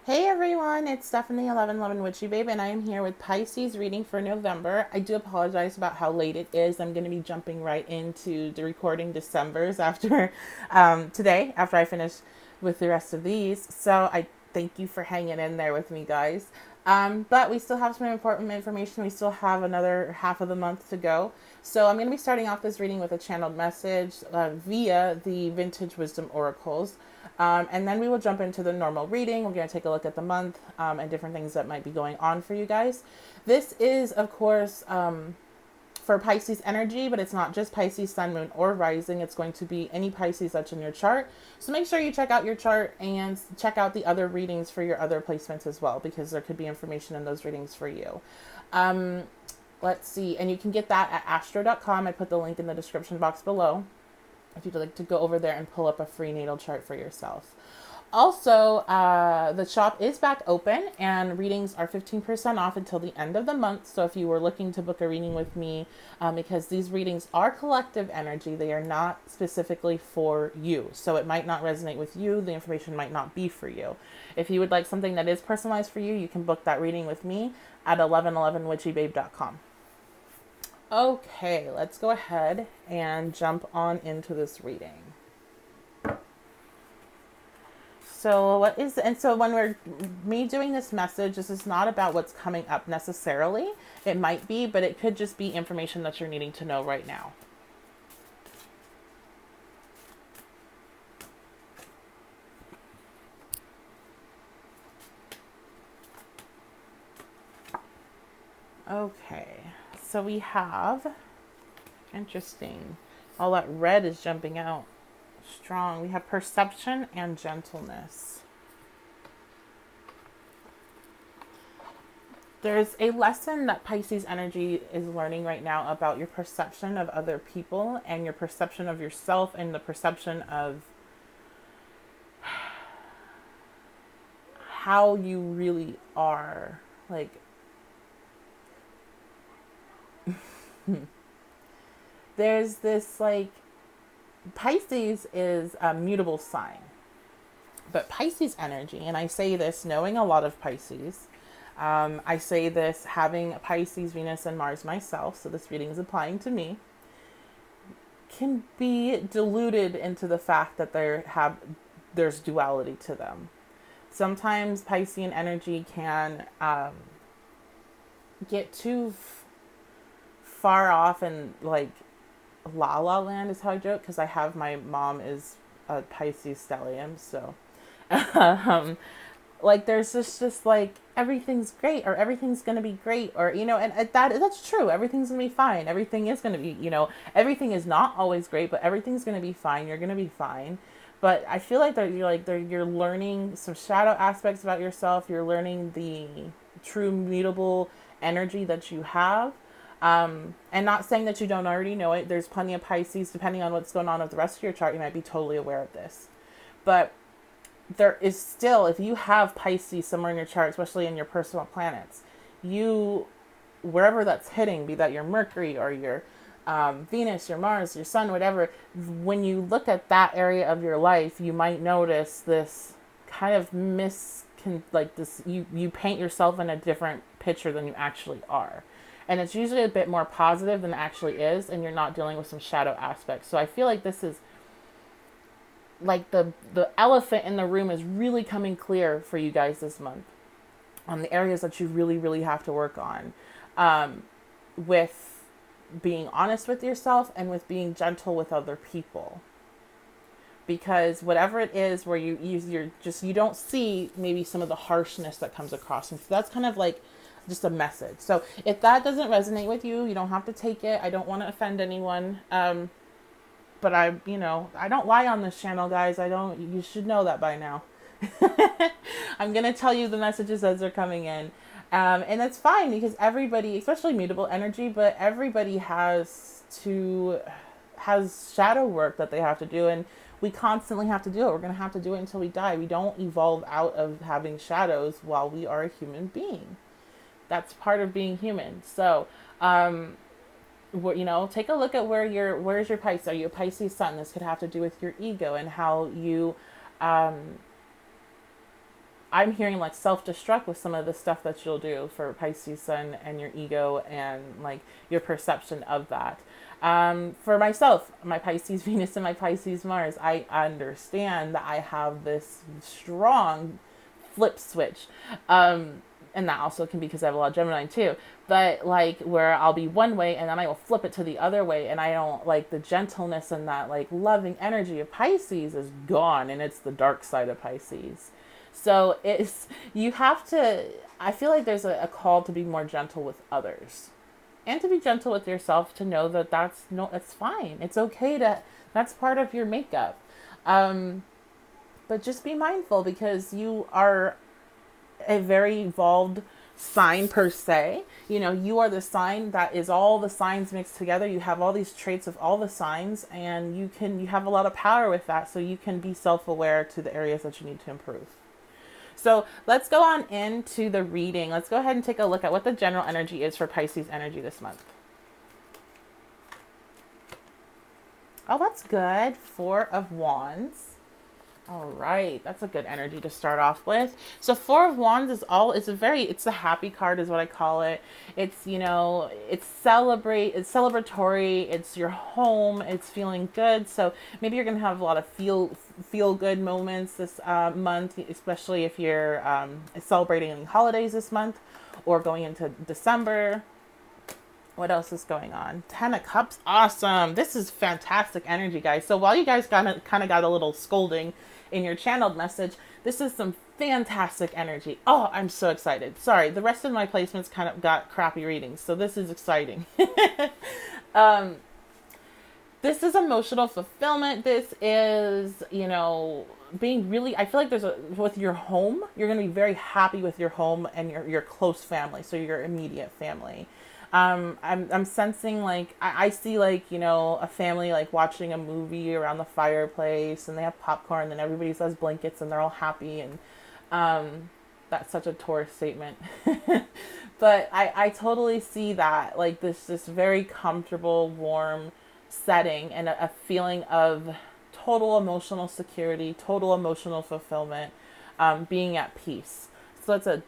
Hey everyone, it's Stephanie 1111 Witchy Babe, and I am here with Pisces reading for November. I do apologize about how late it is. I'm going to be jumping right into the recording December's after today, after I finish with the rest of these. So I thank you for hanging in there with me, guys. But we still have some important information. We still have another half of the month to go. So I'm going to be starting off this reading with a channeled message via the Vintage Wisdom Oracles. And then we will jump into the normal reading. We're going to take a look at the month and different things that might be going on for you guys. This is, of course, for Pisces energy, but it's not just Pisces, Sun, Moon, or Rising. It's going to be any Pisces that's in your chart. So make sure you check out your chart and check out the other readings for your other placements as well, because there could be information in those readings for you. Um, let's see. And you can get that at astro.com. I put the link in the description box below if you'd like to go over there and pull up a free natal chart for yourself. Also, the shop is back open and readings are 15% off until the end of the month. So if you were looking to book a reading with me, because these readings are collective energy, they are not specifically for you. So it might not resonate with you. The information might not be for you. If you would like something that is personalized for you, you can book that reading with me at 1111witchybabe.com. Okay, let's go ahead and jump on into this reading. So when we're me doing this message, this is not about what's coming up necessarily. It might be, but it could just be information that you're needing to know right now. Okay, so we have, interesting, all that red is jumping out strong. We have perception and gentleness. There's a lesson that Pisces energy is learning right now about your perception of other people and your perception of yourself and the perception of how you really are. Like, there's this, like, Pisces is a mutable sign. But Pisces energy, and I say this knowing a lot of Pisces, I say this having Pisces, Venus, and Mars myself, so this reading is applying to me, can be diluted into the fact that there's duality to them. Sometimes Piscean energy can get too far off and like la la land is how I joke, because I have my mom is a Pisces stellium, so um, like there's just like everything's great or everything's gonna be great, or and that's true. Everything's gonna be fine. Everything is gonna be, everything is not always great, but everything's gonna be fine. You're gonna be fine. But I feel like you're learning some shadow aspects about yourself. You're learning the true mutable energy that you have. And not saying that you don't already know it. There's plenty of Pisces, depending on what's going on with the rest of your chart, you might be totally aware of this. But there is still, if you have Pisces somewhere in your chart, especially in your personal planets, wherever that's hitting, be that your Mercury or your Venus, your Mars, your Sun, whatever, when you look at that area of your life, you might notice this kind of you paint yourself in a different picture than you actually are. And it's usually a bit more positive than it actually is, and you're not dealing with some shadow aspects. So I feel like this is like the elephant in the room is really coming clear for you guys this month on the areas that you really, really have to work on, with being honest with yourself and with being gentle with other people. Because whatever it is where you don't see maybe some of the harshness that comes across. And so that's kind of like just a message. So if that doesn't resonate with you, you don't have to take it. I don't want to offend anyone. But I don't lie on this channel, guys. You should know that by now. I'm going to tell you the messages as they're coming in. And that's fine, because everybody, especially mutable energy, but everybody has shadow work that they have to do. And we constantly have to do it. We're going to have to do it until we die. We don't evolve out of having shadows while we are a human being. That's part of being human. So, take a look at where's your Pisces. Are you a Pisces sun? This could have to do with your ego and how you I'm hearing like self-destruct with some of the stuff that you'll do for Pisces Sun and your ego and like your perception of that. For myself, my Pisces Venus and my Pisces Mars, I understand that I have this strong flip switch. And that also can be because I have a lot of Gemini too. But like where I'll be one way and then I will flip it to the other way, and I don't like the gentleness and that like loving energy of Pisces is gone, and it's the dark side of Pisces. So it's you have to. I feel like there's a call to be more gentle with others, and to be gentle with yourself. To know that that's no, it's fine. It's okay to. That's part of your makeup. But just be mindful because you are a very evolved sign per se. You know, you are the sign that is all the signs mixed together. You have all these traits of all the signs, and you have a lot of power with that, so you can be self-aware to the areas that you need to improve. So let's go on into the reading. Let's go ahead and take a look at what the general energy is for Pisces energy this month. Oh, that's good. Four of Wands. All right, that's a good energy to start off with. So Four of Wands is it's a happy card is what I call it. It's, you know, it's celebratory, it's your home, it's feeling good. So maybe you're going to have a lot of feel good moments this month, especially if you're celebrating any holidays this month or going into December. What else is going on? Ten of Cups. Awesome. This is fantastic energy, guys. So while you guys kind of got a little scolding in your channeled message, this is some fantastic energy. Oh, I'm so excited. Sorry, the rest of my placements kind of got crappy readings, so this is exciting. This is emotional fulfillment. This is, you know, being really, I feel like with your home, you're going to be very happy with your home and your close family, so your immediate family. I'm sensing like I see like, you know, a family like watching a movie around the fireplace, and they have popcorn and everybody has blankets and they're all happy, and that's such a Taurus statement. But I totally see that, like this very comfortable, warm setting, and a feeling of total emotional security, total emotional fulfillment, being at peace. So that's a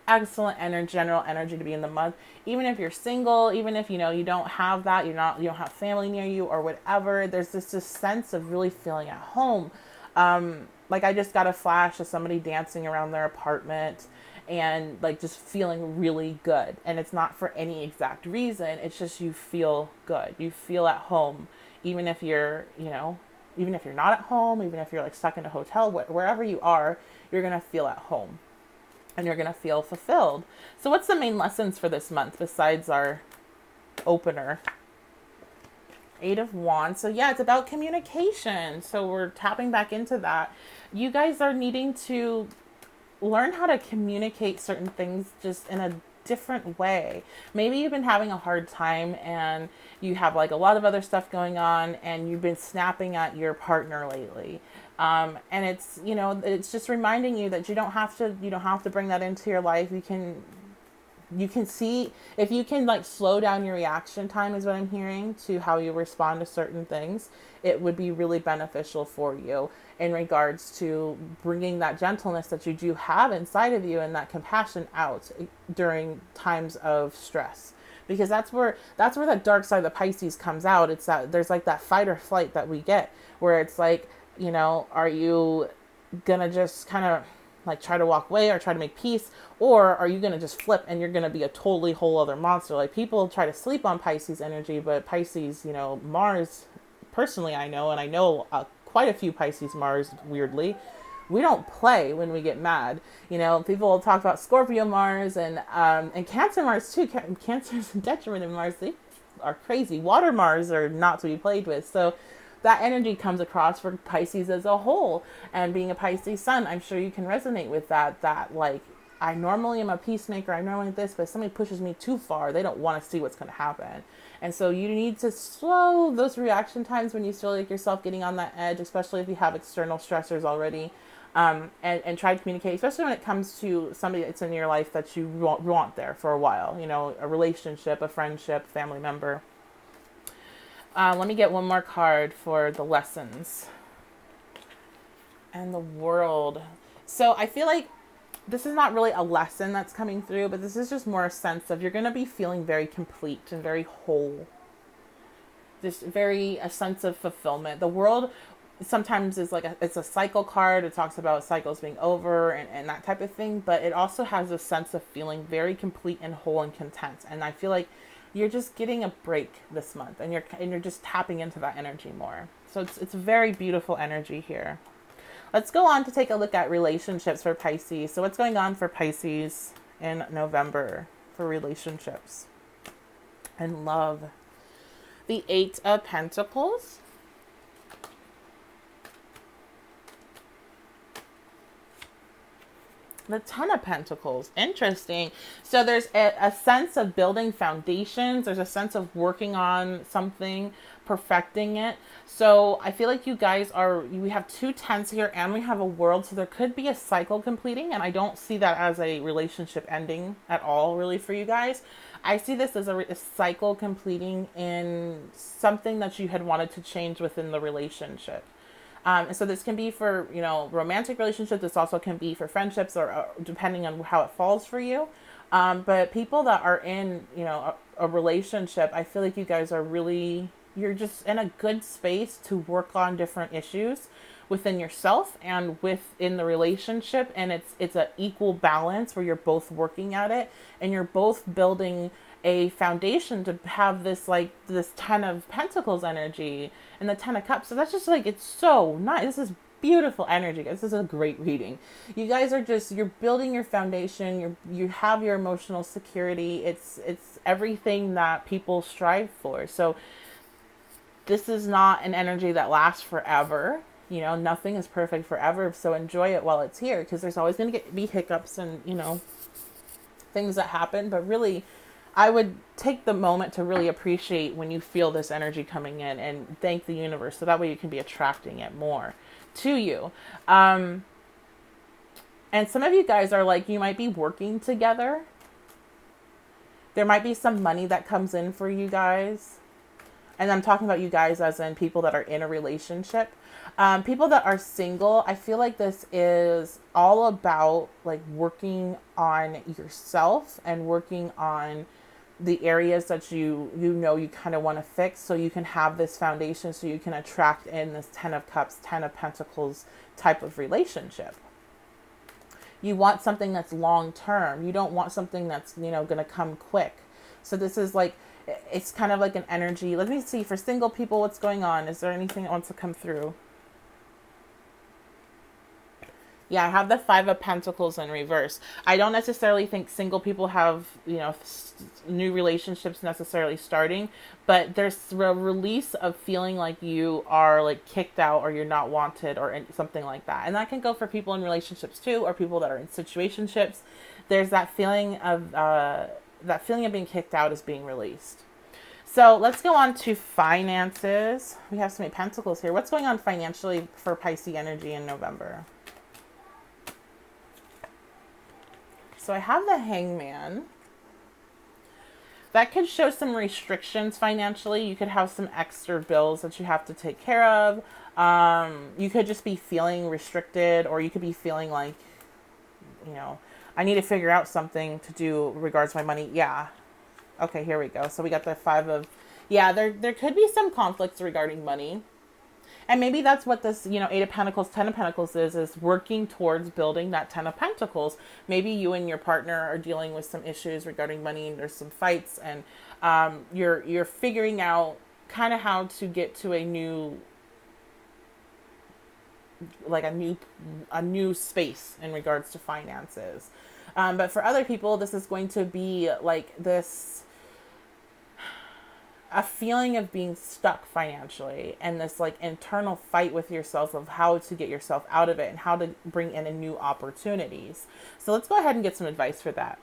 excellent general energy to be in the month. Even if you're single, even if, you know, you don't have that, you don't have family near you or whatever, there's this sense of really feeling at home. Like I just got a flash of somebody dancing around their apartment and like just feeling really good. And it's not for any exact reason. It's just you feel good. You feel at home, even if you're, you know, even if you're not at home, even if you're like stuck in a hotel, wherever you are, you're going to feel at home. And you're going to feel fulfilled. So what's the main lessons for this month besides our opener? Eight of Wands. So yeah, it's about communication. So we're tapping back into that. You guys are needing to learn how to communicate certain things just in a different way. Maybe you've been having a hard time and you have like a lot of other stuff going on and you've been snapping at your partner lately. And it's, you know, it's just reminding you that you don't have to bring that into your life. You can see if you can like slow down your reaction time is what I'm hearing to how you respond to certain things. It would be really beneficial for you in regards to bringing that gentleness that you do have inside of you and that compassion out during times of stress. Because that's where that dark side of the Pisces comes out. It's that there's like that fight or flight that we get where it's like, you know, are you gonna just kind of like try to walk away or try to make peace, or are you gonna just flip and you're gonna be a totally whole other monster? Like people try to sleep on Pisces energy, but Pisces, you know, Mars, personally I know, and I know quite a few Pisces Mars, weirdly, we don't play when we get mad. You know, people will talk about Scorpio Mars and Cancer Mars too. Cancer's a detriment in Mars. They are crazy. Water Mars are not to be played with. So that energy comes across for Pisces as a whole. And being a Pisces sun, I'm sure you can resonate with that like, I normally am a peacemaker, I normally this, but if somebody pushes me too far, they don't want to see what's going to happen. And so you need to slow those reaction times when you feel like yourself getting on that edge, especially if you have external stressors already, and try to communicate, especially when it comes to somebody that's in your life that you want there for a while, you know, a relationship, a friendship, family member. Let me get one more card for the lessons. And the World. So I feel like this is not really a lesson that's coming through, but this is just more a sense of you're going to be feeling very complete and very whole. Just very a sense of fulfillment. The world sometimes is like it's a cycle card. It talks about cycles being over and that type of thing, but it also has a sense of feeling very complete and whole and content. And I feel like you're just getting a break this month, and you're just tapping into that energy more. So it's very beautiful energy here. Let's go on to take a look at relationships for Pisces. So what's going on for Pisces in November for relationships and love? The Eight of Pentacles. The Ten of Pentacles. Interesting. So there's a sense of building foundations. There's a sense of working on something, perfecting it. So I feel like you guys we have two tens here and we have a world. So there could be a cycle completing. And I don't see that as a relationship ending at all, really, for you guys. I see this as a cycle completing in something that you had wanted to change within the relationship. So this can be for, romantic relationships. This also can be for friendships or depending on how it falls for you. But people that are in, a relationship, I feel like you guys are you're just in a good space to work on different issues within yourself and within the relationship. And it's an equal balance where you're both working at it and you're both building a foundation to have this Ten of Pentacles energy and the Ten of Cups. So that's just it's so nice. This is beautiful energy, guys. This is a great reading. You guys are you're building your foundation. You have your emotional security. It's everything that people strive for. So this is not an energy that lasts forever. Nothing is perfect forever. So enjoy it while it's here, because there's always going to be hiccups and, things that happen. But really, I would take the moment to really appreciate when you feel this energy coming in and thank the universe. So that way you can be attracting it more to you. And some of you guys are you might be working together. There might be some money that comes in for you guys. And I'm talking about you guys as in people that are in a relationship. People that are single, I feel like this is all about working on yourself and working on the areas that you kind of want to fix, so you can have this foundation, so you can attract in this Ten of Cups, Ten of Pentacles type of relationship. You want something that's long term. You don't want something that's going to come quick. So this is it's kind of like an energy. Let me see for single people what's going on. Is there anything that wants to come through? Yeah, I have the Five of Pentacles in reverse. I don't necessarily think single people have, new relationships necessarily starting, but there's a release of feeling like you are kicked out or you're not wanted or something like that. And that can go for people in relationships too, or people that are in situationships. There's that feeling of being kicked out is being released. So let's go on to finances. We have so many pentacles here. What's going on financially for Pisces energy in November? So I have the Hangman. That could show some restrictions financially. You could have some extra bills that you have to take care of. You could just be feeling restricted, or you could be feeling I need to figure out something to do regards to my money. Yeah. Okay, here we go. So we got the there could be some conflicts regarding money. And maybe that's what this, Eight of Pentacles, Ten of Pentacles is working towards building that Ten of Pentacles. Maybe you and your partner are dealing with some issues regarding money, and there's some fights, and you're figuring out kind of how to get to a new space in regards to finances. But for other people, this is going to be a feeling of being stuck financially, and this internal fight with yourself of how to get yourself out of it and how to bring in new opportunities. So let's go ahead and get some advice for that.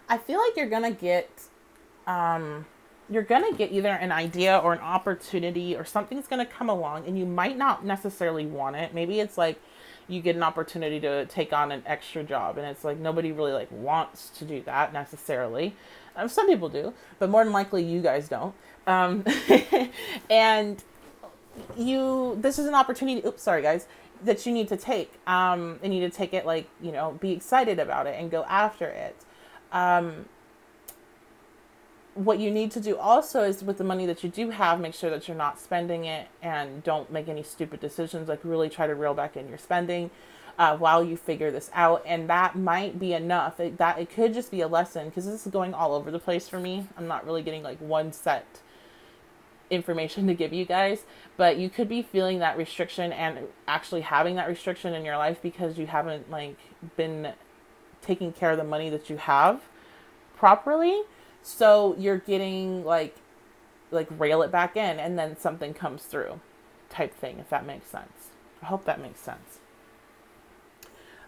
I feel like you're going to get either an idea or an opportunity, or something's going to come along and you might not necessarily want it. Maybe it's you get an opportunity to take on an extra job, and it's nobody really wants to do that necessarily. Some people do, but more than likely you guys don't. And this is an opportunity, oops, sorry guys, that you need to take. You need to take it, like, you know, be excited about it and go after it. What you need to do also is, with the money that you do have, make sure that you're not spending it, and don't make any stupid decisions. Like, really try to reel back in your spending while you figure this out. And that might be enough. It could just be a lesson, because this is going all over the place for me. I'm not really getting like one set information to give you guys, but you could be feeling that restriction and actually having that restriction in your life because you haven't like been taking care of the money that you have properly. So you're getting like rail it back in, and then something comes through type thing, if that makes sense. I hope that makes sense.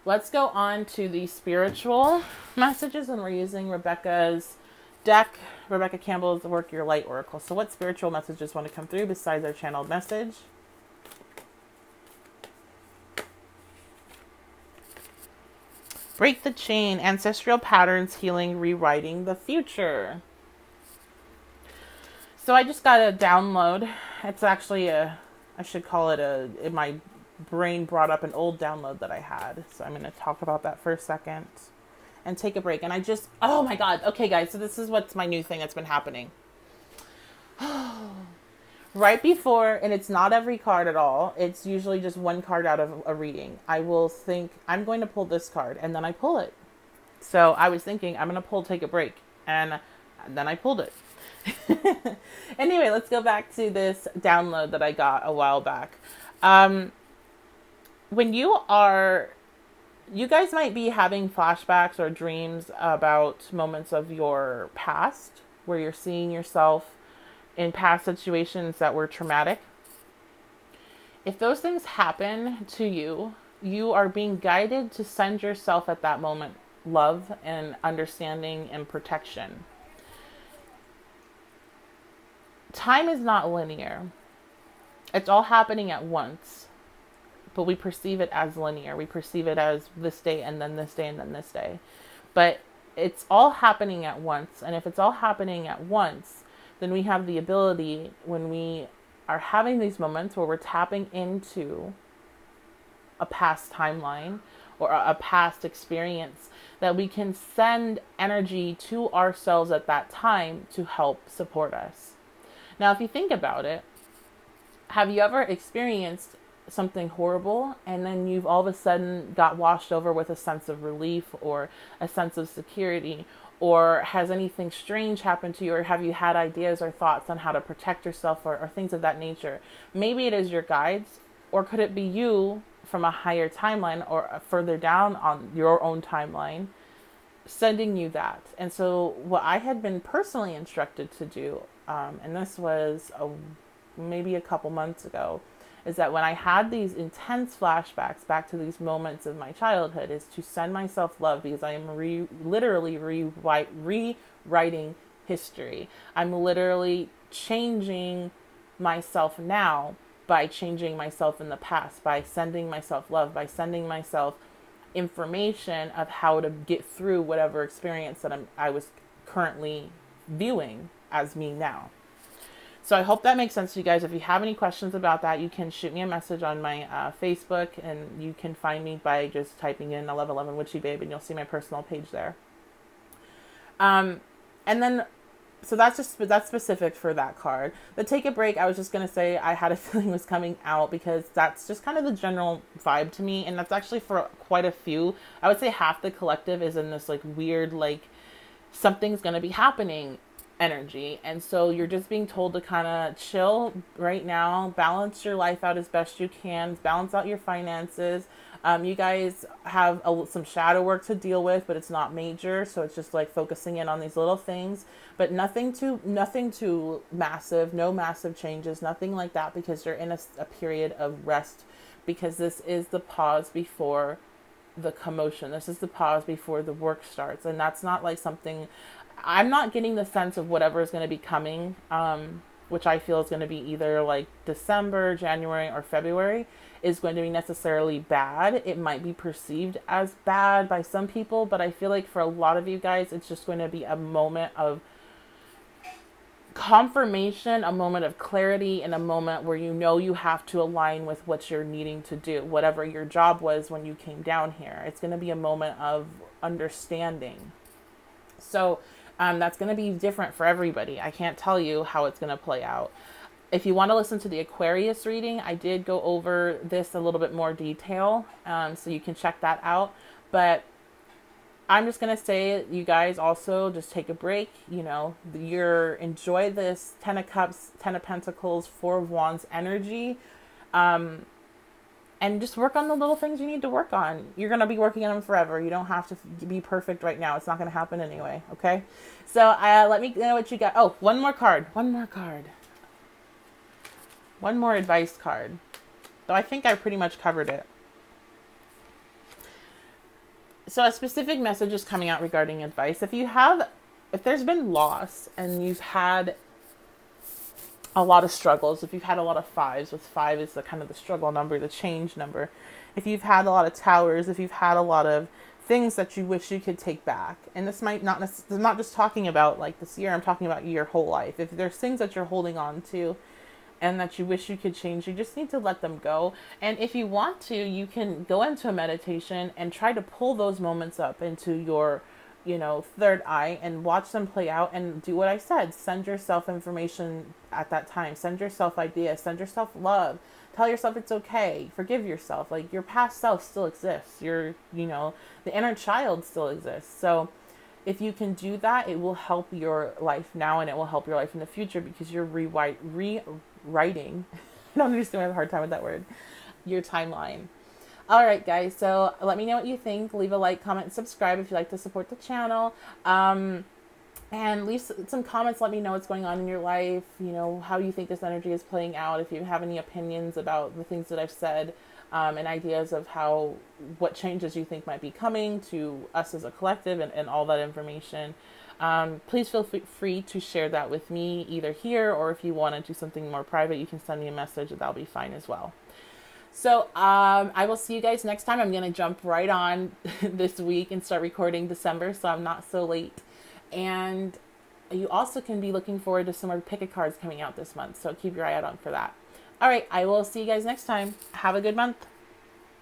Let's go on to the spiritual messages, and we're using Rebecca's deck. Rebecca Campbell's Work Your Light Oracle. So what spiritual messages want to come through besides our channeled message? Break the chain, ancestral patterns, healing, rewriting the future. So I just got a download. It's actually I should call it my brain brought up an old download that I had. So I'm going to talk about that for a second and take a break. And oh my God. Okay, guys. So this is what's my new thing that's been happening. Right before, and it's not every card at all. It's usually just one card out of a reading. I will think, I'm going to pull this card, and then I pull it. So I was thinking, I'm going to take a break. And then I pulled it. Anyway, let's go back to this download that I got a while back. When you guys might be having flashbacks or dreams about moments of your past where you're seeing yourself in past situations that were traumatic. If those things happen to you, you are being guided to send yourself at that moment love and understanding and protection. Time is not linear. It's all happening at once, but we perceive it as linear. We perceive it as this day and then this day and then this day. But it's all happening at once. And if it's all happening at once, then we have the ability, when we are having these moments where we're tapping into a past timeline or a past experience, that we can send energy to ourselves at that time to help support us. Now, if you think about it, have you ever experienced something horrible and then you've all of a sudden got washed over with a sense of relief or a sense of security? Or has anything strange happened to you? Or have you had ideas or thoughts on how to protect yourself or things of that nature? Maybe it is your guides, or could it be you from a higher timeline or further down on your own timeline sending you that? And so what I had been personally instructed to do, and this was maybe a couple months ago, is that when I had these intense flashbacks back to these moments of my childhood, is to send myself love, because I am literally rewriting history. I'm literally changing myself now by changing myself in the past, by sending myself love, by sending myself information of how to get through whatever experience that I was currently viewing as me now. So I hope that makes sense to you guys. If you have any questions about that, you can shoot me a message on my Facebook, and you can find me by just typing in 1111 Witchy Babe, and you'll see my personal page there. And then, so that's specific for that card. The take a break, I was just going to say I had a feeling was coming out, because that's just kind of the general vibe to me. And that's actually for quite a few. I would say half the collective is in this like weird, like something's going to be happening energy. And so you're just being told to kind of chill right now, balance your life out as best you can, balance out your finances. You guys have some shadow work to deal with, but it's not major. So it's just like focusing in on these little things, but nothing too massive, no massive changes, nothing like that, because you're in a period of rest, because this is the pause before the commotion. This is the pause before the work starts. And that's not like something, I'm not getting the sense of whatever is going to be coming, which I feel is going to be either like December, January, or February, is going to be necessarily bad. It might be perceived as bad by some people, but I feel like for a lot of you guys, it's just going to be a moment of confirmation, a moment of clarity, and a moment where you know you have to align with what you're needing to do, whatever your job was when you came down here. It's going to be a moment of understanding. So that's going to be different for everybody. I can't tell you how it's going to play out. If you want to listen to the Aquarius reading, I did go over this a little bit more detail, so you can check that out. But I'm just going to say, you guys also just take a break. You know, enjoy this 10 of Cups, 10 of Pentacles, 4 of Wands energy. And just work on the little things you need to work on. You're going to be working on them forever. You don't have to be perfect right now. It's not going to happen anyway. Okay. So let me know what you got. Oh, one more card. One more advice card. Though I think I pretty much covered it. So a specific message is coming out regarding advice. If there's been loss and you've had a lot of struggles, if you've had a lot of fives, with 5 is the kind of the struggle number, the change number. If you've had a lot of towers, if you've had a lot of things that you wish you could take back, and this might not I'm not just talking about like this year, I'm talking about your whole life. If there's things that you're holding on to and that you wish you could change, you just need to let them go. And if you want to, you can go into a meditation and try to pull those moments up into your, third eye and watch them play out, and do what I said. Send yourself information at that time. Send yourself ideas. Send yourself love. Tell yourself it's okay. Forgive yourself. Like, your past self still exists. The inner child still exists. So if you can do that, it will help your life now, and it will help your life in the future, because you're rewriting. I don't understand. I have a hard time with that word. Your timeline. All right, guys. So let me know what you think. Leave a like, comment, and subscribe if you'd like to support the channel. And leave some comments. Let me know what's going on in your life. How you think this energy is playing out. If you have any opinions about the things that I've said, and ideas of what changes you think might be coming to us as a collective, and all that information. Please feel free to share that with me, either here, or if you want to do something more private, you can send me a message. That'll be fine as well. So I will see you guys next time. I'm going to jump right on this week and start recording December, so I'm not so late. And you also can be looking forward to some more pick a cards coming out this month, so keep your eye out for that. All right, I will see you guys next time. Have a good month.